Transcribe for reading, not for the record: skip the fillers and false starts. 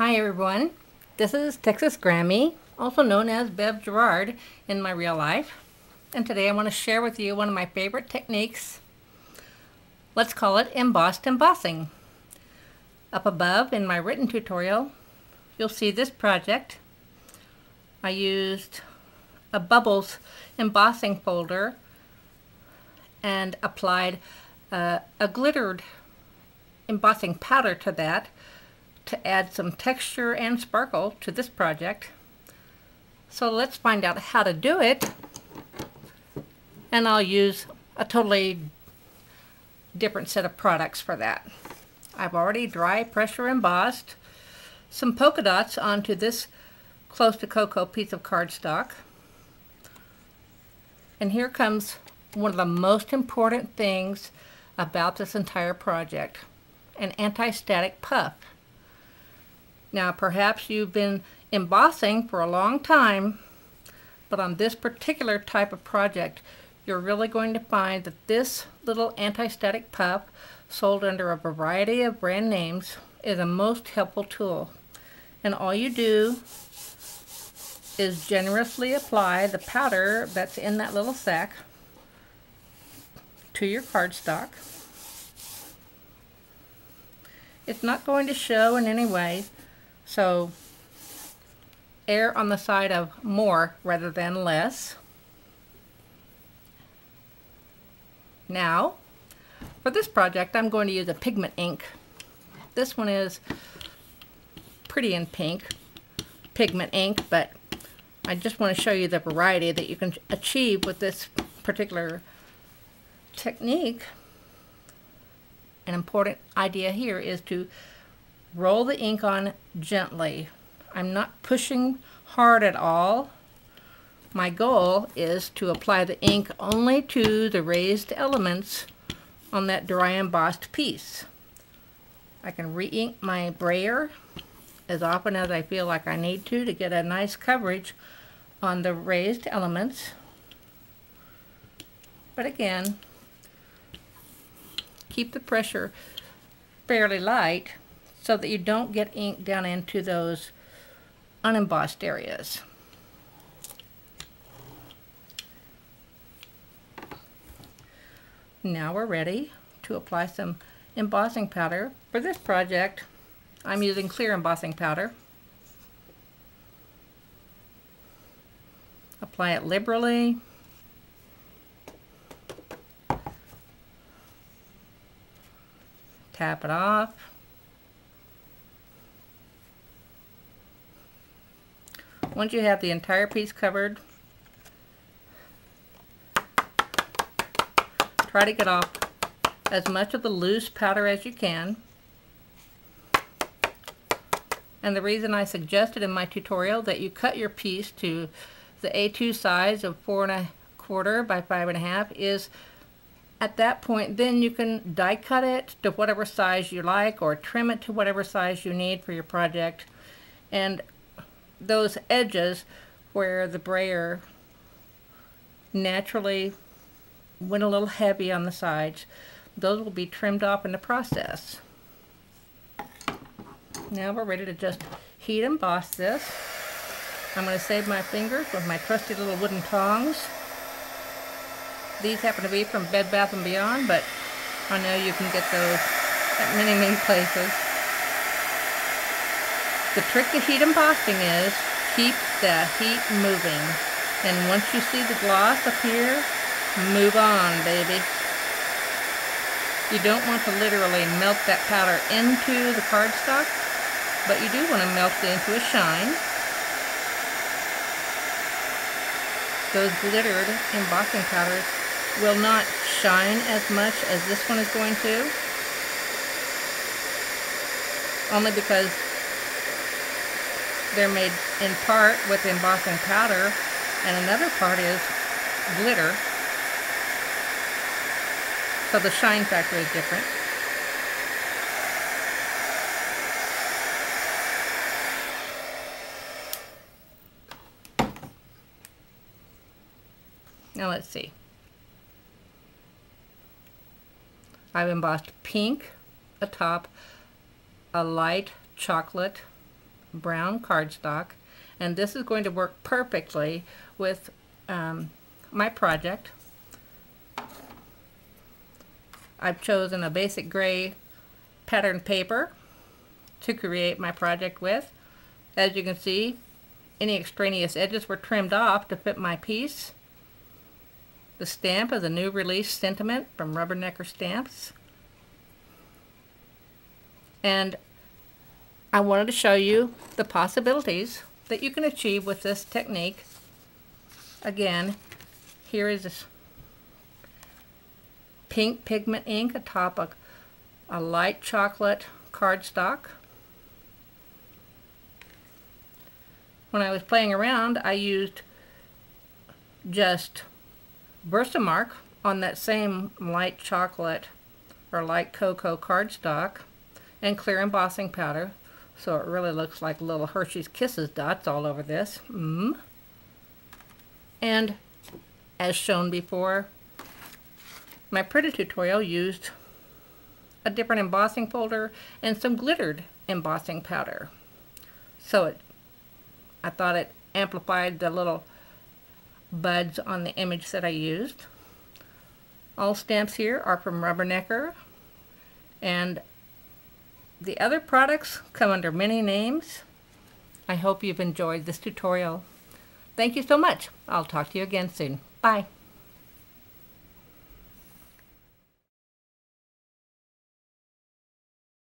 Hi everyone, this is TexasGrammy, also known as Bev Gerard in my real life. And today I want to share with you one of my favorite techniques. Let's call it embossed embossing. Up above in my written tutorial, you'll see this project. I used a bubbles embossing folder and applied a glittered embossing powder to that to add some texture and sparkle to this project. So let's find out how to do it, and I'll use a totally different set of products for that. I've already dry pressure embossed some polka dots onto this close to cocoa piece of cardstock. And here comes one of the most important things about this entire project, an anti-static puff. Now perhaps you've been embossing for a long time, but on this particular type of project you're really going to find that this little anti-static puff, sold under a variety of brand names, is a most helpful tool. And all you do is generously apply the powder that's in that little sack to your cardstock. It's not going to show in any way, so err on the side of more rather than less. Now, for this project, I'm going to use a pigment ink. This one is pretty in pink, pigment ink, but I just want to show you the variety that you can achieve with this particular technique. An important idea here is to roll the ink on gently. I'm not pushing hard at all. My goal is to apply the ink only to the raised elements on that dry embossed piece. I can re-ink my brayer as often as I feel like I need to get a nice coverage on the raised elements. But again, keep the pressure fairly light so that you don't get ink down into those unembossed areas. Now we're ready to apply some embossing powder. For this project, I'm using clear embossing powder. Apply it liberally. Tap it off. Once you have the entire piece covered, try to get off as much of the loose powder as you can. And the reason I suggested in my tutorial that you cut your piece to the A2 size of 4¼ by 5½ is at that point then you can die cut it to whatever size you like or trim it to whatever size you need for your project. And those edges where the brayer naturally went a little heavy on the sides, those will be trimmed off in the process. Now we're ready to just heat emboss this. I'm going to save my fingers with my trusty little wooden tongs. These happen to be from Bed Bath & Beyond, but I know you can get those at many, many places. The trick to heat embossing is keep the heat moving. And once you see the gloss appear, move on, baby. You don't want to literally melt that powder into the cardstock, but you do want to melt it into a shine. Those glittered embossing powders will not shine as much as this one is going to, only because they're made in part with embossing powder and another part is glitter. So the shine factor is different. Now let's see. I've embossed pink atop a light chocolate brown cardstock, and this is going to work perfectly with my project. I've chosen a basic gray pattern paper to create my project with. As you can see, any extraneous edges were trimmed off to fit my piece. The stamp is a new release sentiment from Rubbernecker Stamps. And I wanted to show you the possibilities that you can achieve with this technique. Again, here is this pink pigment ink atop a light chocolate cardstock. When I was playing around, I used just Versamark on that same light chocolate or light cocoa cardstock and clear embossing powder, so it really looks like little Hershey's Kisses dots all over this. And as shown before, my pretty tutorial used a different embossing folder and some glittered embossing powder. So I thought it amplified the little buds on the image that I used. All stamps here are from Rubbernecker, and the other products come under many names. I hope you've enjoyed this tutorial. Thank you so much. I'll talk to you again soon. Bye.